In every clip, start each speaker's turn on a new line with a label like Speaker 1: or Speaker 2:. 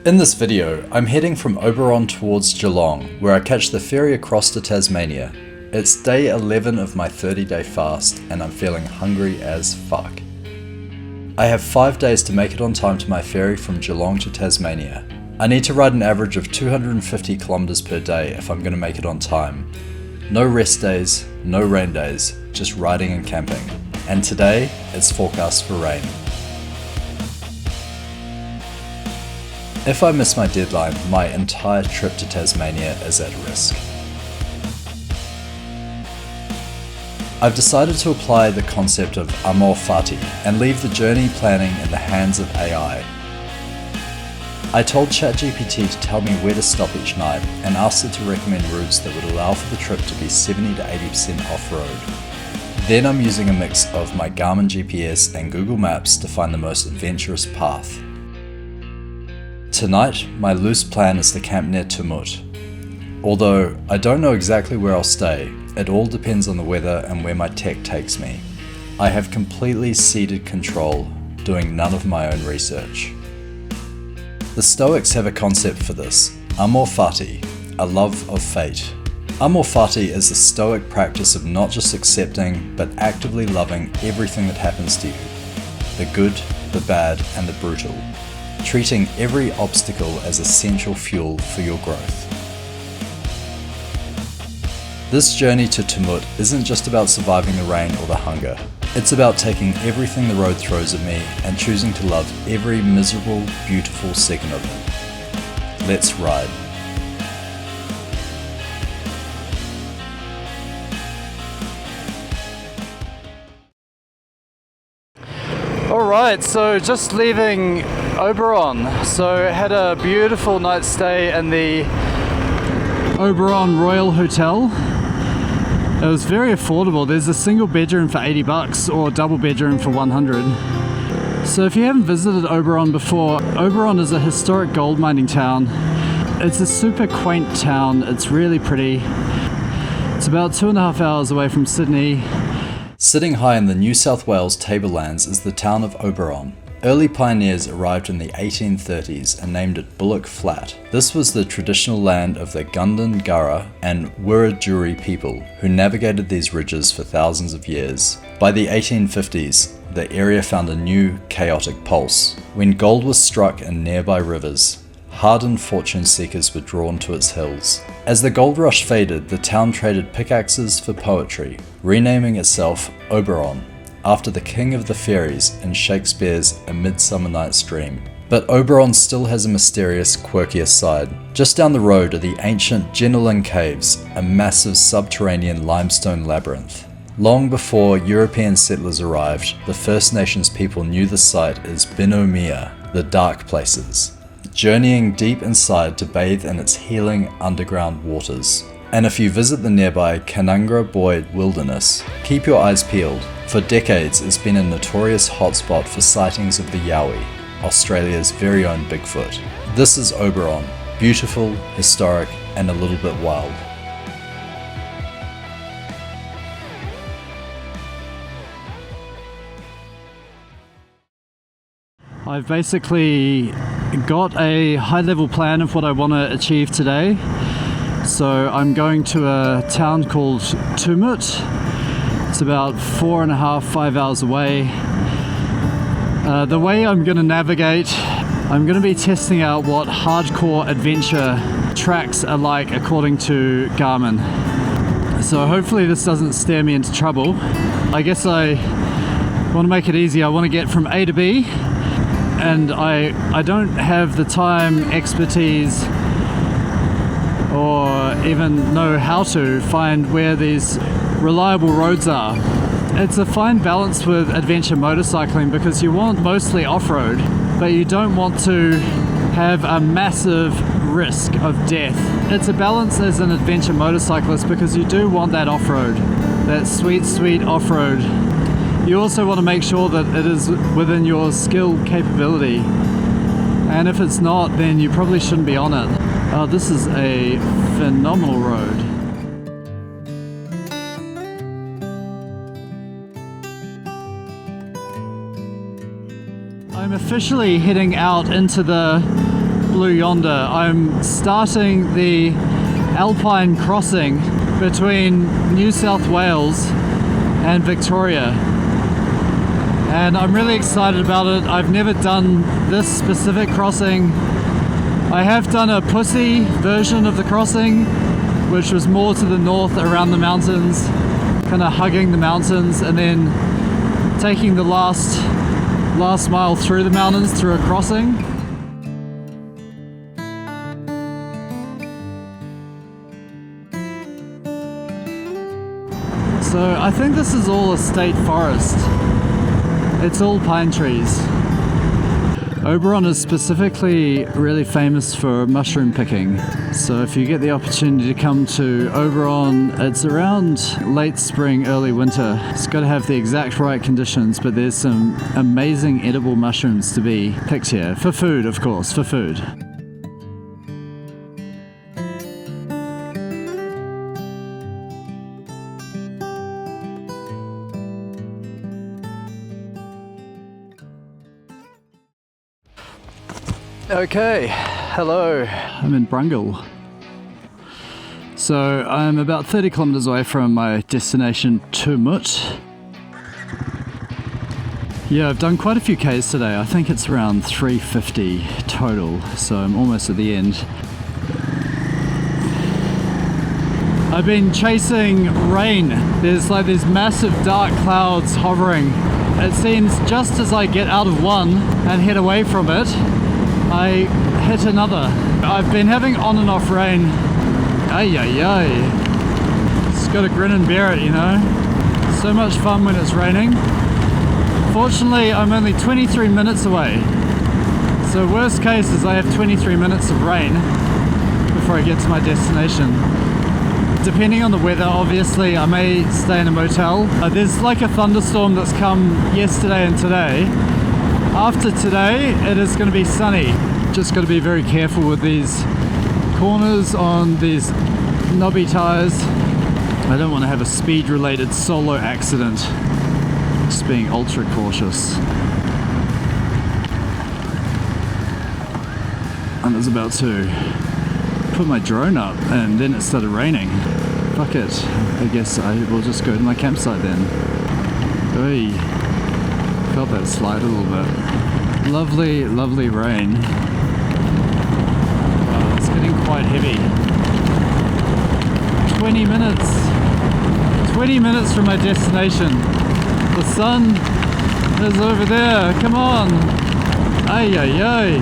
Speaker 1: In this video, I'm heading from Oberon towards Geelong, where I catch the ferry across to Tasmania. It's day 11 of my 30-day fast, and I'm feeling hungry as fuck. I have 5 days to make it on time to my ferry from Geelong to Tasmania. I need to ride an average of 250 kilometers per day if I'm going to make it on time. No rest days, no rain days, just riding and camping. And today, it's forecast for rain. If I miss my deadline, my entire trip to Tasmania is at risk. I've decided to apply the concept of Amor Fati and leave the journey planning in the hands of AI. I told ChatGPT to tell me where to stop each night and asked it to recommend routes that would allow for the trip to be 70 to 80% off-road. Then I'm using a mix of my Garmin GPS and Google Maps to find the most adventurous path. Tonight, my loose plan is to camp near Tumut. Although I don't know exactly where I'll stay, it all depends on the weather and where my tech takes me. I have completely ceded control, doing none of my own research. The Stoics have a concept for this, Amor Fati, a love of fate. Amor Fati is the Stoic practice of not just accepting, but actively loving everything that happens to you. The good, the bad, and the brutal. Treating every obstacle as essential fuel for your growth. This journey to Tumut isn't just about surviving the rain or the hunger. It's about taking everything the road throws at me and choosing to love every miserable, beautiful second of it. Let's ride. Alright, so just leaving Oberon. So had a beautiful night's stay in the Oberon Royal Hotel. It was very affordable. There's a single bedroom for $80 or a double bedroom for $100. So if you haven't visited Oberon before, Oberon is a historic gold mining town. It's a super quaint town. It's really pretty. It's about 2.5 hours away from Sydney. Sitting high in the New South Wales tablelands is the town of Oberon. Early pioneers arrived in the 1830s and named it Bullock Flat. This was the traditional land of the Gundungurra and Wiradjuri people, who navigated these ridges for thousands of years. By the 1850s, the area found a new, chaotic pulse. When gold was struck in nearby rivers, hardened fortune seekers were drawn to its hills. As the gold rush faded, the town traded pickaxes for poetry, renaming itself Oberon, after the king of the fairies in Shakespeare's A Midsummer Night's Dream. But Oberon still has a mysterious, quirkier side. Just down the road are the ancient Jenelin Caves, a massive subterranean limestone labyrinth. Long before European settlers arrived, the First Nations people knew the site as Binomia, the dark places, journeying deep inside to bathe in its healing underground waters. And if you visit the nearby Canungra Boyd Wilderness, keep your eyes peeled. For decades, it's been a notorious hotspot for sightings of the Yowie, Australia's very own Bigfoot. This is Oberon, beautiful, historic, and a little bit wild. I've basically got a high-level plan of what I want to achieve today. So I'm going to a town called Tumut. It's about 4.5–5 hours away. The way I'm going to navigate, I'm going to be testing out what hardcore adventure tracks are like according to Garmin. So hopefully this doesn't steer me into trouble. I guess I want to make it easy. I want to get from A to B, and I don't have the time, expertise, or even know how to find where these reliable roads are. It's a fine balance with adventure motorcycling because you want mostly off-road, but you don't want to have a massive risk of death. It's a balance as an adventure motorcyclist because you do want that off-road, that sweet, sweet off-road. You also want to make sure that it is within your skill capability, and if it's not, then you probably shouldn't be on it. This is a phenomenal road. I'm officially heading out into the blue yonder, I'm starting the Alpine crossing between New South Wales and Victoria. And I'm really excited about it. I've never done this specific crossing. I have done a pussy version of the crossing, which was more to the north around the mountains, kind of hugging the mountains and then taking the last mile through the mountains through a crossing. So I think this is all a state forest. It's all pine trees. Oberon is specifically really famous for mushroom picking. So if you get the opportunity to come to Oberon, it's around late spring, early winter. It's got to have the exact right conditions, but there's some amazing edible mushrooms to be picked here. For food, of course, for food. Okay, hello, I'm in Brungle. So I'm about 30 kilometers away from my destination Tumut. Yeah, I've done quite a few Ks today. I think it's around 350 total, so I'm almost at the end. I've been chasing rain. There's like these massive dark clouds hovering. It seems just as I get out of one and head away from it, I hit another. I've been having on and off rain. Ay ay ay. Just gotta grin and bear it, you know. So much fun when it's raining. Fortunately, I'm only 23 minutes away. So worst case is I have 23 minutes of rain before I get to my destination. Depending on the weather, obviously, I may stay in a motel. There's like a thunderstorm that's come yesterday and today. After today, it is going to be sunny. Just got to be very careful with these corners on these knobby tires. I don't want to have a speed-related solo accident. Just being ultra cautious. I was about to put my drone up and then it started raining. Fuck it. I guess I will just go to my campsite then. Oy. Felt that slide a little bit. Lovely, lovely rain. Wow, it's getting quite heavy. 20 minutes. 20 minutes from my destination. The sun is over there. Come on. Ay, ay, ay.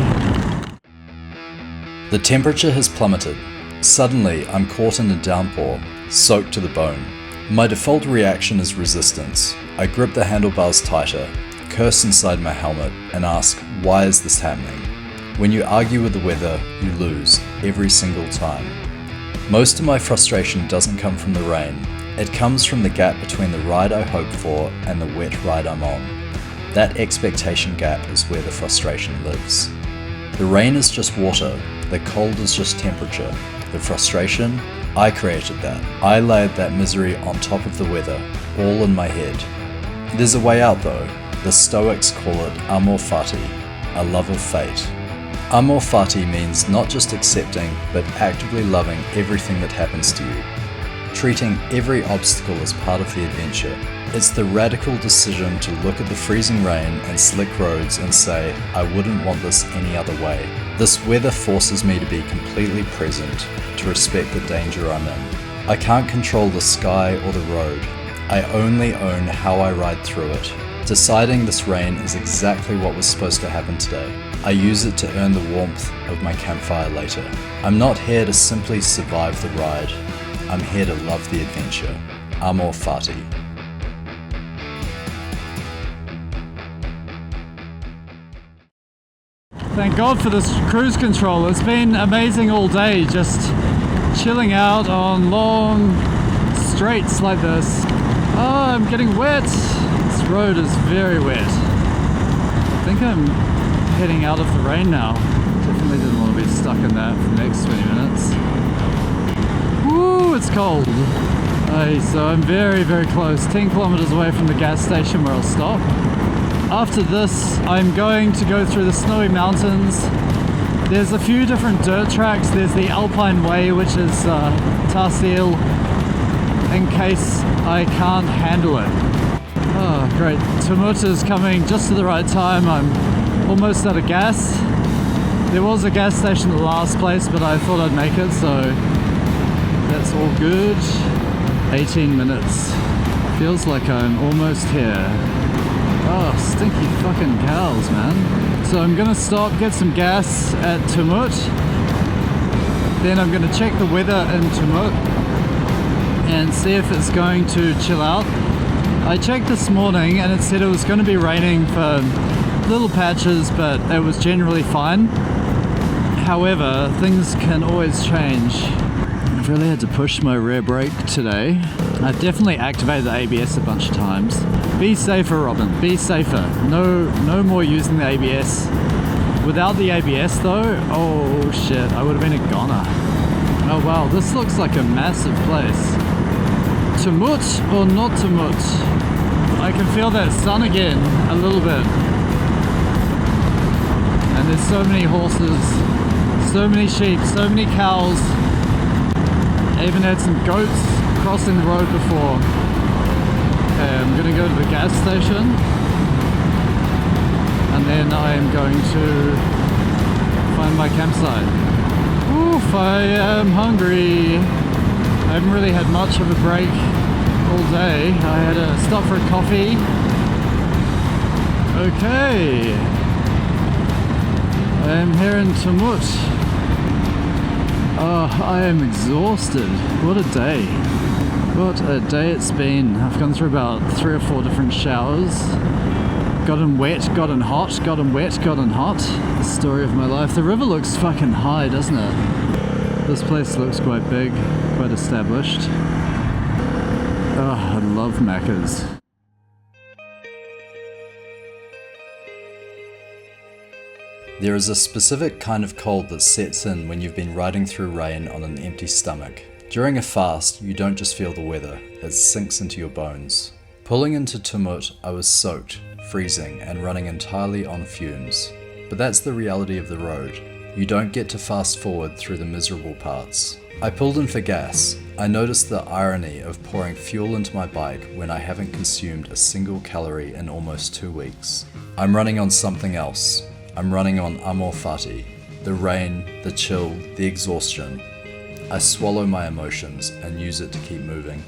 Speaker 2: The temperature has plummeted. Suddenly, I'm caught in a downpour, soaked to the bone. My default reaction is resistance. I grip the handlebars tighter, curse inside my helmet, and ask, why is this happening? When you argue with the weather, you lose, every single time. Most of my frustration doesn't come from the rain. It comes from the gap between the ride I hope for and the wet ride I'm on. That expectation gap is where the frustration lives. The rain is just water, the cold is just temperature. The frustration, I created that. I layered that misery on top of the weather, all in my head. There's a way out though. The Stoics call it Amor Fati, a love of fate. Amor Fati means not just accepting, but actively loving everything that happens to you. Treating every obstacle as part of the adventure. It's the radical decision to look at the freezing rain and slick roads and say, I wouldn't want this any other way. This weather forces me to be completely present, to respect the danger I'm in. I can't control the sky or the road. I only own how I ride through it. Deciding this rain is exactly what was supposed to happen today. I use it to earn the warmth of my campfire later. I'm not here to simply survive the ride. I'm here to love the adventure. Amor Fati.
Speaker 1: Thank God for this cruise control. It's been amazing all day, just chilling out on long straights like this. Oh, I'm getting wet. This road is very wet. I think I'm heading out of the rain now. Definitely didn't want to be stuck in that for the next 20 minutes. Woo, it's cold. So I'm very, very close, 10 kilometers away from the gas station where I'll stop. After this, I'm going to go through the snowy mountains. There's a few different dirt tracks. There's the Alpine Way, which is Tarsil, in case I can't handle it. Oh, great. Tumut is coming just to the right time. I'm almost out of gas. There was a gas station at the last place, but I thought I'd make it, so that's all good. 18 minutes. Feels like I'm almost here. Oh, stinky fucking cows, man. So I'm gonna stop, get some gas at Tumut. Then I'm gonna check the weather in Tumut and see if it's going to chill out. I checked this morning and it said it was going to be raining for little patches, but it was generally fine. However, things can always change. I've really had to push my rear brake today. I've definitely activated the ABS a bunch of times. Be safer, Robin, be safer. No more using the ABS. Without the ABS though, oh shit, I would have been a goner. Oh wow, this looks like a massive place. Tumut or not Tumut? I can feel that sun again a little bit. And there's so many horses, so many sheep, so many cows. I even had some goats crossing the road before. Okay, I'm gonna go to the gas station. And then I am going to find my campsite. Oof, I am hungry. I haven't really had much of a break all day. I had a stop for a coffee. Okay. I am here in Tumut. Oh, I am exhausted. What a day. What a day it's been. I've gone through about 3 or 4 different showers. Gotten wet, gotten hot, gotten wet, gotten hot. The story of my life. The river looks fucking high, doesn't it? This place looks quite big, quite established. Oh, I love Macca's.
Speaker 2: There is a specific kind of cold that sets in when you've been riding through rain on an empty stomach. During a fast, you don't just feel the weather, it sinks into your bones. Pulling into Tumut, I was soaked, freezing, and running entirely on fumes. But that's the reality of the road. You don't get to fast forward through the miserable parts. I pulled in for gas. I noticed the irony of pouring fuel into my bike when I haven't consumed a single calorie in almost 2 weeks. I'm running on something else. I'm running on Amor Fati. The rain, the chill, the exhaustion. I swallow my emotions and use it to keep moving.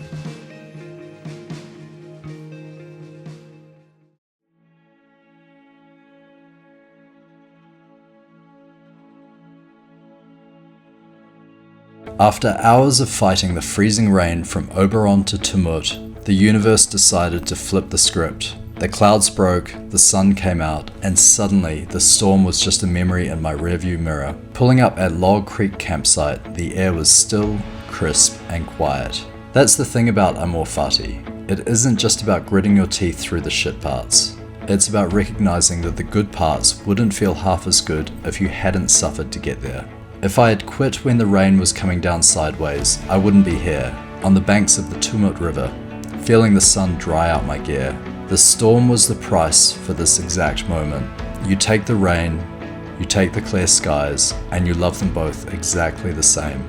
Speaker 2: After hours of fighting the freezing rain from Oberon to Tumut, the universe decided to flip the script. The clouds broke, the sun came out, and suddenly the storm was just a memory in my rearview mirror. Pulling up at Log Creek campsite, the air was still, crisp, and quiet. That's the thing about Amor Fati. It isn't just about gritting your teeth through the shit parts. It's about recognizing that the good parts wouldn't feel half as good if you hadn't suffered to get there. If I had quit when the rain was coming down sideways, I wouldn't be here, on the banks of the Tumut River, feeling the sun dry out my gear. The storm was the price for this exact moment. You take the rain, you take the clear skies, and you love them both exactly the same.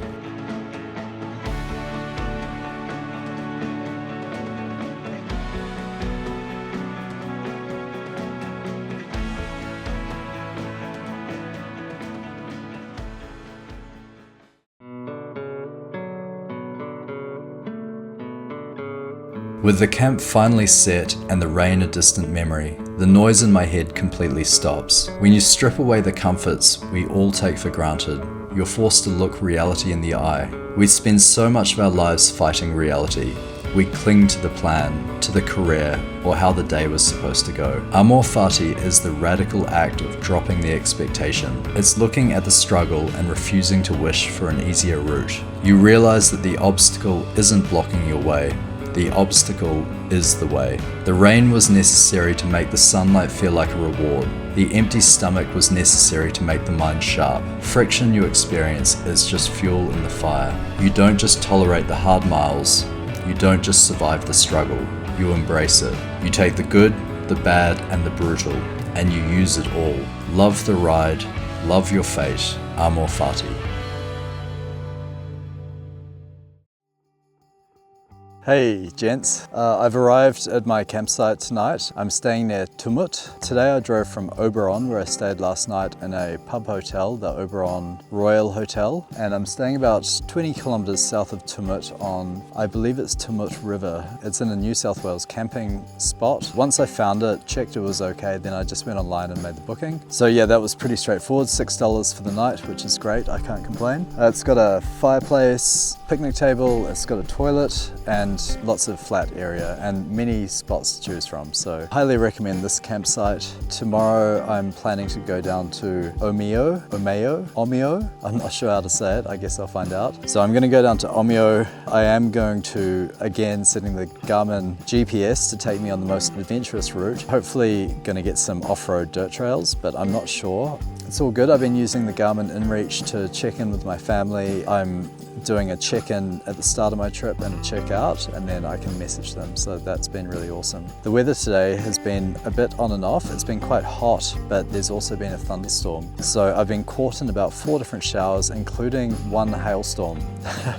Speaker 2: With the camp finally set and the rain a distant memory, the noise in my head completely stops. When you strip away the comforts we all take for granted, you're forced to look reality in the eye. We spend so much of our lives fighting reality. We cling to the plan, to the career, or how the day was supposed to go. Amor Fati is the radical act of dropping the expectation. It's looking at the struggle and refusing to wish for an easier route. You realize that the obstacle isn't blocking your way. The obstacle is the way. The rain was necessary to make the sunlight feel like a reward. The empty stomach was necessary to make the mind sharp. Friction you experience is just fuel in the fire. You don't just tolerate the hard miles. You don't just survive the struggle. You embrace it. You take the good, the bad, and the brutal, and you use it all. Love the ride, love your fate, Amor Fati.
Speaker 1: Hey gents, I've arrived at my campsite tonight. I'm staying near Tumut. Today I drove from Oberon, where I stayed last night in a pub hotel, the Oberon Royal Hotel, and I'm staying about 20 kilometers south of Tumut on, I believe it's Tumut River. It's in a New South Wales camping spot. Once I found it, checked it was okay, then I just went online and made the booking. So yeah, that was pretty straightforward, $6 for the night, which is great, I can't complain. It's got a fireplace, picnic table, it's got a toilet, and lots of flat area and many spots to choose from. So highly recommend this campsite. Tomorrow I'm planning to go down to Omeo. I'm not sure how to say it, I guess I'll find out. So I'm going to go down to Omeo. I am going to, again, setting the Garmin GPS to take me on the most adventurous route. Hopefully going to get some off-road dirt trails, but I'm not sure. It's all good. I've been using the Garmin InReach to check in with my family. I'm doing a check-in at the start of my trip and a check-out, and then I can message them, so that's been really awesome. The weather today has been a bit on and off. It's been quite hot, but there's also been a thunderstorm. So I've been caught in about 4 different showers, including one hailstorm.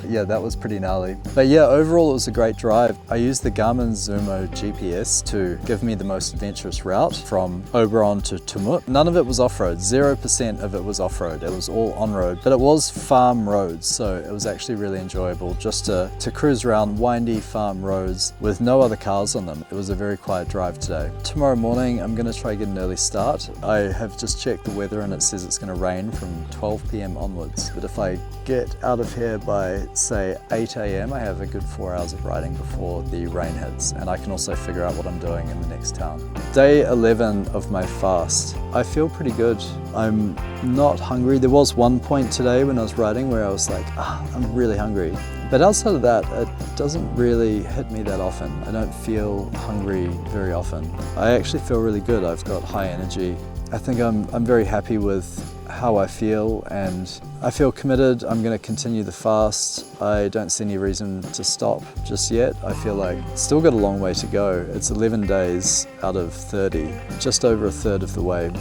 Speaker 1: Yeah, that was pretty gnarly. But yeah, overall it was a great drive. I used the Garmin Zumo GPS to give me the most adventurous route from Oberon to Tumut. None of it was off-road, 0% of it was off-road. It was all on-road, but it was farm roads, so it was actually really enjoyable just to cruise around windy farm roads with no other cars on them. It was a very quiet drive today. Tomorrow morning I'm going to try to get an early start. I have just checked the weather and it says it's going to rain from 12 p.m. onwards, but if I get out of here by say 8 a.m. I have a good 4 hours of riding before the rain hits, and I can also figure out what I'm doing in the next town. Day 11 of my fast. I feel pretty good. I'm not hungry. There was one point today when I was riding where I was like, I'm really hungry. But outside of that, it doesn't really hit me that often. I don't feel hungry very often. I actually feel really good. I've got high energy. I think I'm very happy with how I feel, and I feel committed. I'm going to continue the fast. I don't see any reason to stop just yet. I feel like still got a long way to go. It's 11 days out of 30, just over a third of the way.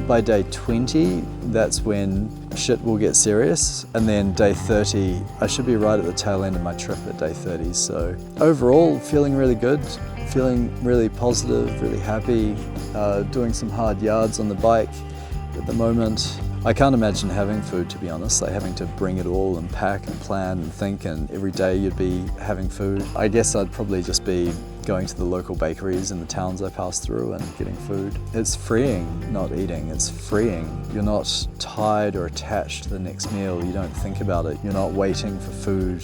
Speaker 1: By day 20, that's when shit will get serious, and then day 30, I should be right at the tail end of my trip at day 30. So overall, feeling really good, feeling really positive, really happy, doing some hard yards on the bike at the moment. I can't imagine having food, to be honest, like having to bring it all and pack and plan and think, and every day you'd be having food. I guess I'd probably just be going to the local bakeries in the towns I pass through and getting food. It's freeing not eating, it's freeing. You're not tied or attached to the next meal, you don't think about it, you're not waiting for food.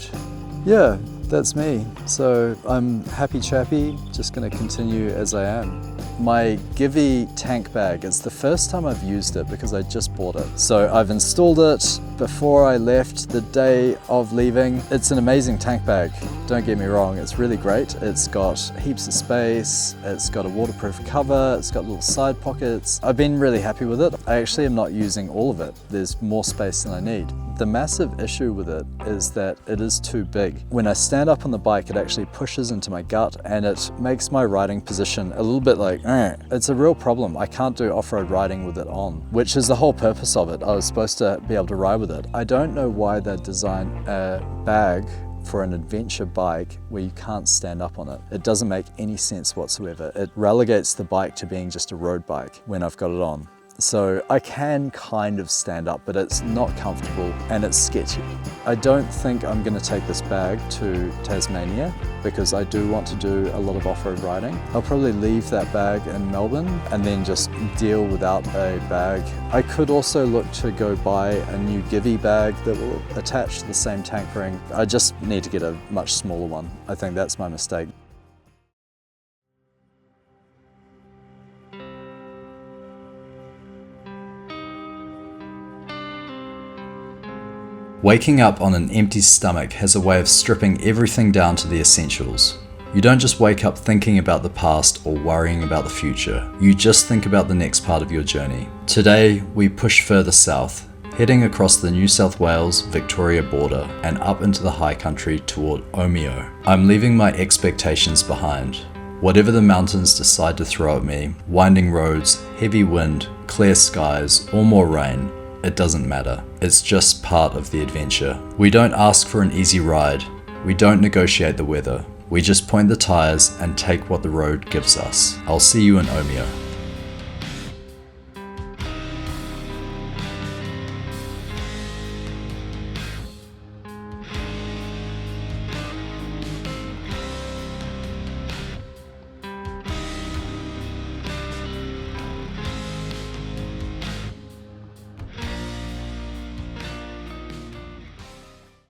Speaker 1: Yeah, that's me. So I'm happy chappy, just gonna continue as I am. My Givi tank bag, it's the first time I've used it because I just bought it. So I've installed it before I left the day of leaving. It's an amazing tank bag, don't get me wrong, it's really great. It's got heaps of space, it's got a waterproof cover, it's got little side pockets. I've been really happy with it. I actually am not using all of it. There's more space than I need. The massive issue with it is that it is too big. When I stand up on the bike, it actually pushes into my gut and it makes my riding position a little bit like, It's a real problem. I can't do off-road riding with it on, which is the whole purpose of it. I was supposed to be able to ride with it. I don't know why they designed a bag for an adventure bike where you can't stand up on it. It doesn't make any sense whatsoever. It relegates the bike to being just a road bike when I've got it on. So I can kind of stand up, but it's not comfortable and it's sketchy. I don't think I'm going to take this bag to Tasmania because I do want to do a lot of off-road riding. I'll probably leave that bag in Melbourne and then just deal without a bag. I could also look to go buy a new Givi bag that will attach to the same tank ring. I just need to get a much smaller one. I think that's my mistake.
Speaker 2: Waking up on an empty stomach has a way of stripping everything down to the essentials. You don't just wake up thinking about the past or worrying about the future. You just think about the next part of your journey. Today, we push further south, heading across the New South Wales-Victoria border and up into the high country toward Omeo. I'm leaving my expectations behind. Whatever the mountains decide to throw at me, winding roads, heavy wind, clear skies, or more rain, it doesn't matter. It's just part of the adventure. We don't ask for an easy ride. We don't negotiate the weather. We just point the tires and take what the road gives us. I'll see you in Omeo.